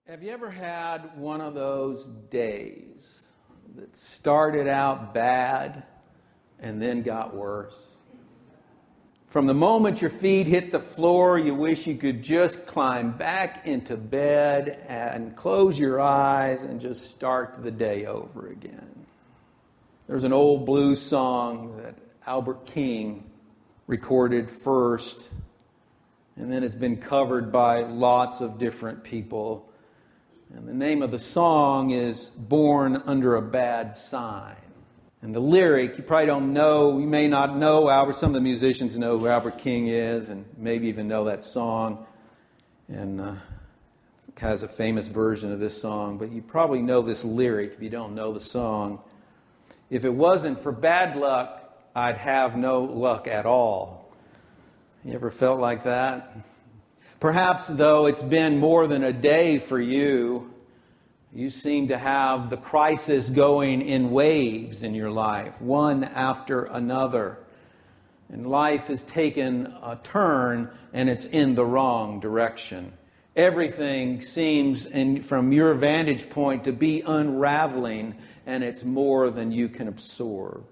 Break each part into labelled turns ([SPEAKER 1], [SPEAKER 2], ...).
[SPEAKER 1] Have you ever had one of those days that started out bad and then got worse? From the moment your feet hit the floor, you wish you could just climb back into bed and close your eyes and just start the day over again. There's an old blues song that Albert King recorded first, and then it's been covered by lots of different people. And the name of the song is Born Under a Bad Sign. And the lyric, you probably don't know, you may not know Albert. Some of the musicians know who Albert King is and maybe even know that song. And has a famous version of this song. But you probably know this lyric if you don't know the song. If it wasn't for bad luck, I'd have no luck at all. You ever felt like that? Perhaps, though, it's been more than a day for you. You seem to have the crisis going in waves in your life, one after another. And life has taken a turn, and it's in the wrong direction. Everything seems, from your vantage point, to be unraveling, and it's more than you can absorb.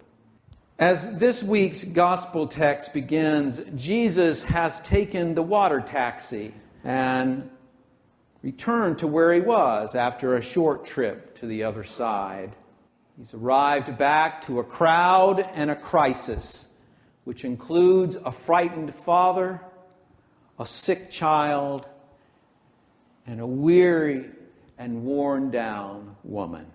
[SPEAKER 1] As this week's gospel text begins, Jesus has taken the water taxi and returned to where he was after a short trip to the other side. He's arrived back to a crowd and a crisis, which includes a frightened father, a sick child, and a weary and worn down woman.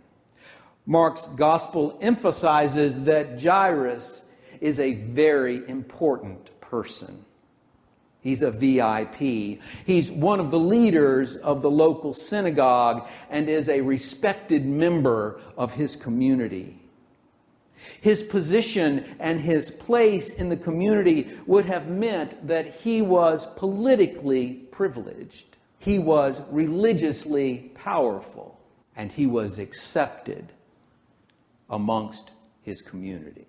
[SPEAKER 1] Mark's gospel emphasizes that Jairus is a very important person. He's a VIP. He's one of the leaders of the local synagogue and is a respected member of his community. His position and his place in the community would have meant that he was politically privileged. He was religiously powerful, and he was accepted amongst his community.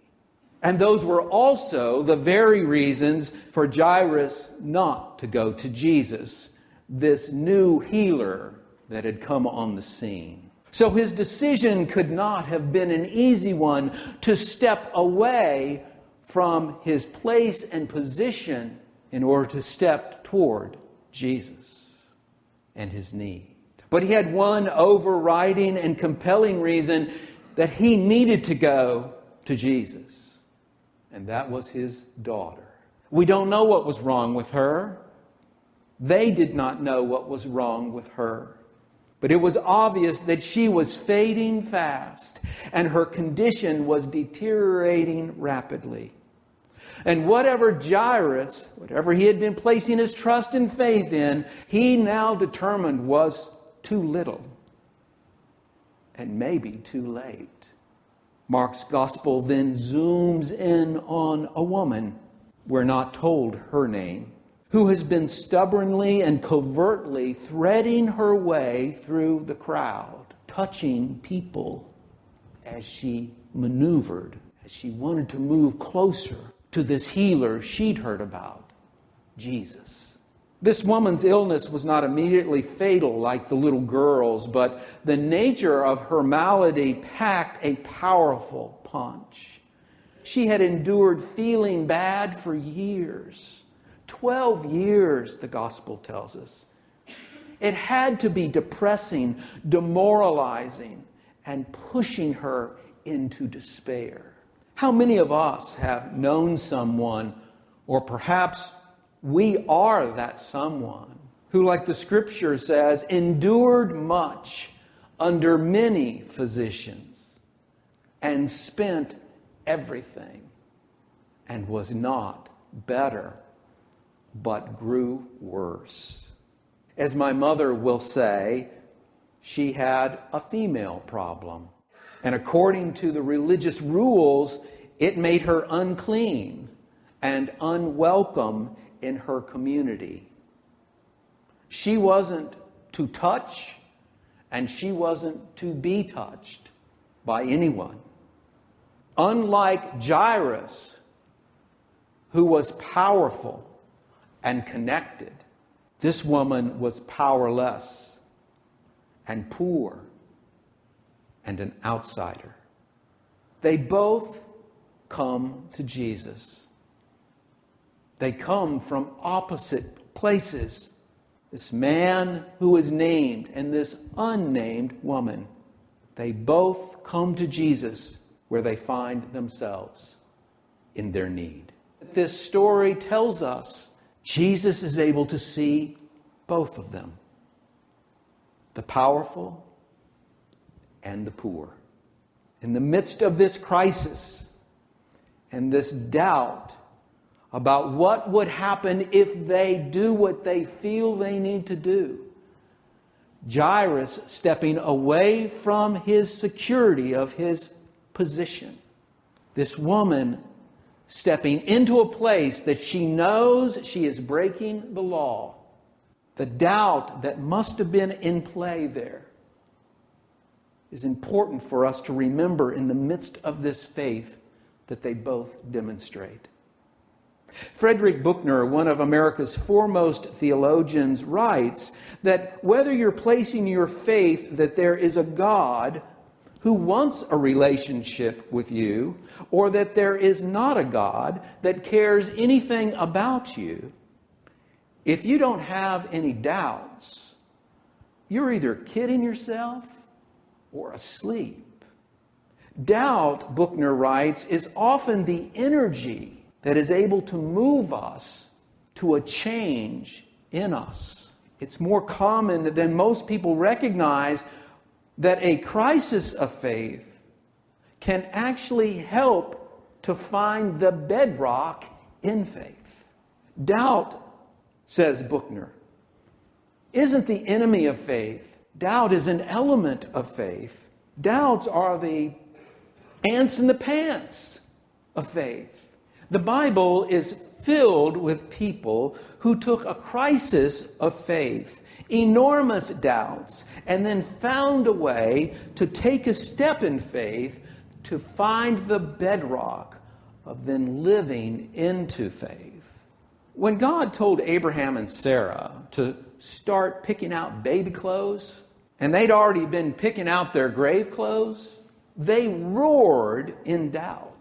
[SPEAKER 1] And those were also the very reasons for Jairus not to go to Jesus, this new healer that had come on the scene. So his decision could not have been an easy one to step away from his place and position in order to step toward Jesus and his need. But he had one overriding and compelling reason that he needed to go to Jesus. And that was his daughter. We don't know what was wrong with her. They did not know what was wrong with her. But it was obvious that she was fading fast, and her condition was deteriorating rapidly. And whatever Jairus, whatever he had been placing his trust and faith in, he now determined was too little. And maybe too late. Mark's gospel then zooms in on a woman, we're not told her name, who has been stubbornly and covertly threading her way through the crowd, touching people as she maneuvered, as she wanted to move closer to this healer she'd heard about, Jesus. This woman's illness was not immediately fatal like the little girl's, but the nature of her malady packed a powerful punch. She had endured feeling bad for years. 12 years, the gospel tells us. It had to be depressing, demoralizing, and pushing her into despair. How many of us have known someone, or perhaps we are that someone who, like the scripture says, endured much under many physicians and spent everything and was not better, but grew worse. As my mother will say, she had a female problem. And according to the religious rules, it made her unclean and unwelcome in her community. She wasn't to touch, and she wasn't to be touched by anyone. Unlike Jairus, who was powerful and connected, this woman was powerless and poor and an outsider. They both come to Jesus. They come from opposite places. This man who is named and this unnamed woman. They both come to Jesus where they find themselves in their need. This story tells us Jesus is able to see both of them, the powerful and the poor. In the midst of this crisis and this doubt about what would happen if they do what they feel they need to do, Jairus stepping away from his security of his position. This woman stepping into a place that she knows she is breaking the law. The doubt that must have been in play there is important for us to remember in the midst of this faith that they both demonstrate. Frederick Buechner, one of America's foremost theologians, writes that whether you're placing your faith that there is a God who wants a relationship with you, or that there is not a God that cares anything about you, if you don't have any doubts, you're either kidding yourself or asleep. Doubt, Buechner writes, is often the energy that is able to move us to a change in us. It's more common than most people recognize that a crisis of faith can actually help to find the bedrock in faith. Doubt, says Buechner, isn't the enemy of faith. Doubt is an element of faith. Doubts are the ants in the pants of faith. The Bible is filled with people who took a crisis of faith, enormous doubts, and then found a way to take a step in faith to find the bedrock of then living into faith. When God told Abraham and Sarah to start picking out baby clothes, and they'd already been picking out their grave clothes, they roared in doubt.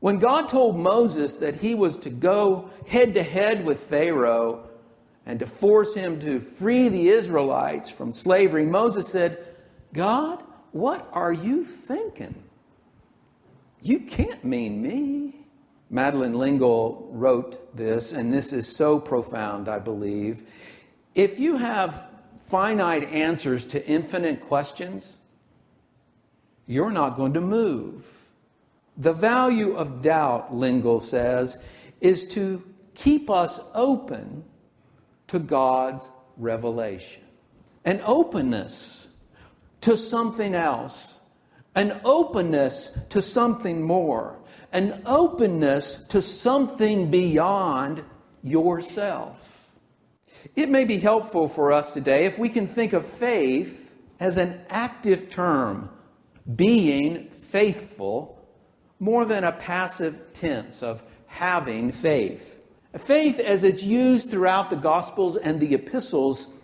[SPEAKER 1] When God told Moses that he was to go head to head with Pharaoh and to force him to free the Israelites from slavery, Moses said, God, what are you thinking? You can't mean me. Madeleine L'Engle wrote this, and this is so profound, I believe. If you have finite answers to infinite questions, you're not going to move. The value of doubt, L'Engle says, is to keep us open to God's revelation. An openness to something else. An openness to something more. An openness to something beyond yourself. It may be helpful for us today if we can think of faith as an active term, being faithful, more than a passive tense of having faith. Faith, as it's used throughout the Gospels and the epistles,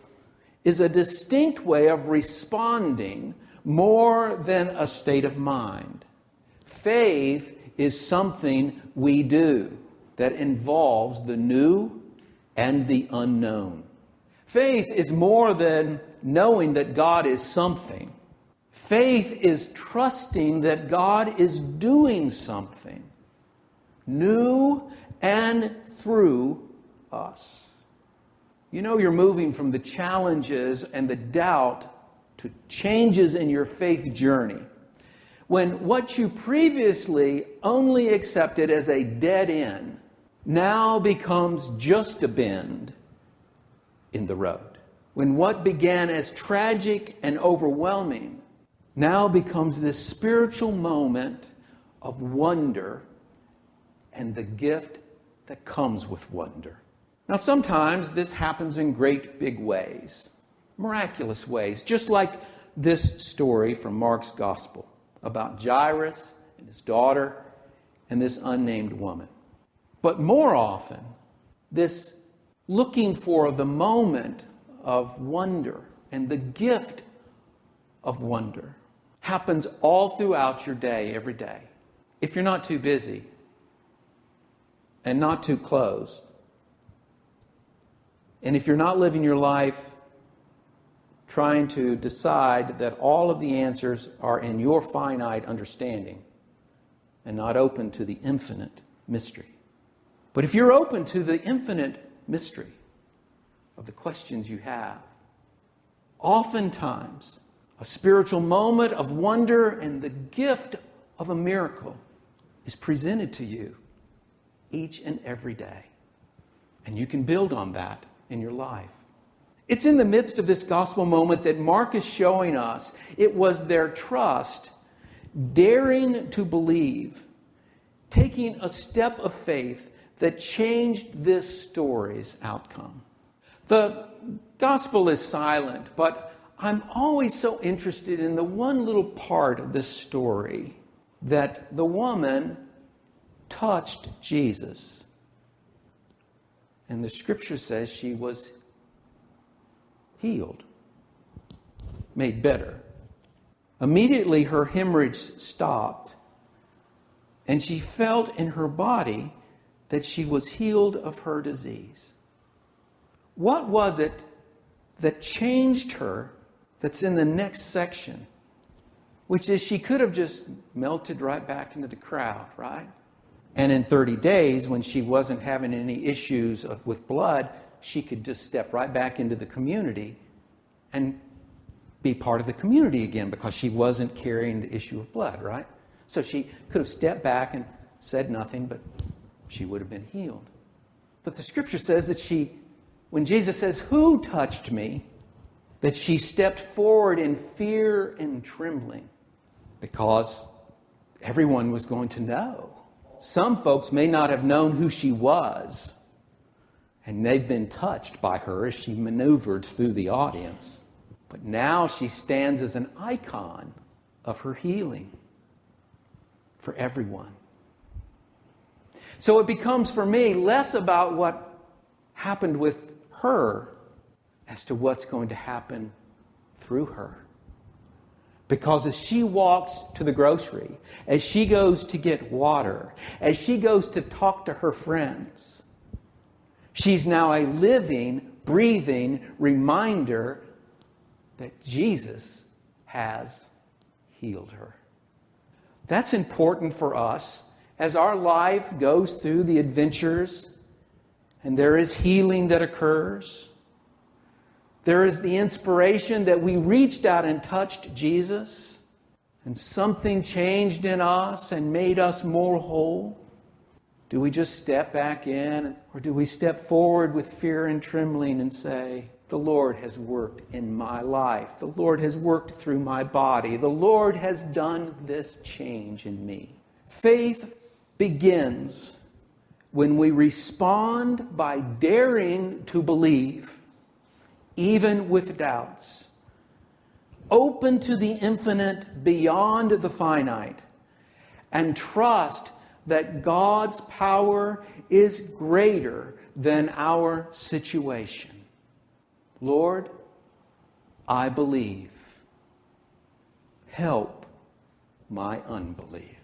[SPEAKER 1] is a distinct way of responding more than a state of mind. Faith is something we do that involves the new and the unknown. Faith is more than knowing that God is something. Faith is trusting that God is doing something new and through us. You know you're moving from the challenges and the doubt to changes in your faith journey when what you previously only accepted as a dead end now becomes just a bend in the road. When what began as tragic and overwhelming now becomes this spiritual moment of wonder and the gift that comes with wonder. Now, sometimes this happens in great big ways, miraculous ways, just like this story from Mark's Gospel about Jairus and his daughter and this unnamed woman. But more often, this looking for the moment of wonder and the gift of wonder happens all throughout your day, every day. If you're not too busy and not too closed, and if you're not living your life trying to decide that all of the answers are in your finite understanding and not open to the infinite mystery. But if you're open to the infinite mystery of the questions you have, oftentimes a spiritual moment of wonder and the gift of a miracle is presented to you each and every day. And you can build on that in your life. It's in the midst of this gospel moment that Mark is showing us it was their trust, daring to believe, taking a step of faith that changed this story's outcome. The gospel is silent, but I'm always so interested in the one little part of this story that the woman touched Jesus. And the scripture says she was healed, made better. Immediately her hemorrhage stopped, and she felt in her body that she was healed of her disease. What was it that changed her that's in the next section? Which is she could have just melted right back into the crowd, right? And in 30 days, when she wasn't having any issues with blood, she could just step right back into the community and be part of the community again because she wasn't carrying the issue of blood, right? So she could have stepped back and said nothing, but she would have been healed. But the scripture says that when Jesus says, "Who touched me?" that she stepped forward in fear and trembling because everyone was going to know. Some folks may not have known who she was, and they've been touched by her as she maneuvered through the audience. But now she stands as an icon of her healing for everyone. So it becomes for me less about what happened with her as to what's going to happen through her. Because as she walks to the grocery, as she goes to get water, as she goes to talk to her friends, she's now a living, breathing reminder that Jesus has healed her. That's important for us as our life goes through the adventures and there is healing that occurs. There is the inspiration that we reached out and touched Jesus and something changed in us and made us more whole. Do we just step back in, or do we step forward with fear and trembling and say, "The Lord has worked in my life. The Lord has worked through my body. The Lord has done this change in me." Faith begins when we respond by daring to believe, even with doubts, open to the infinite beyond the finite, and trust that God's power is greater than our situation. Lord, I believe. Help my unbelief.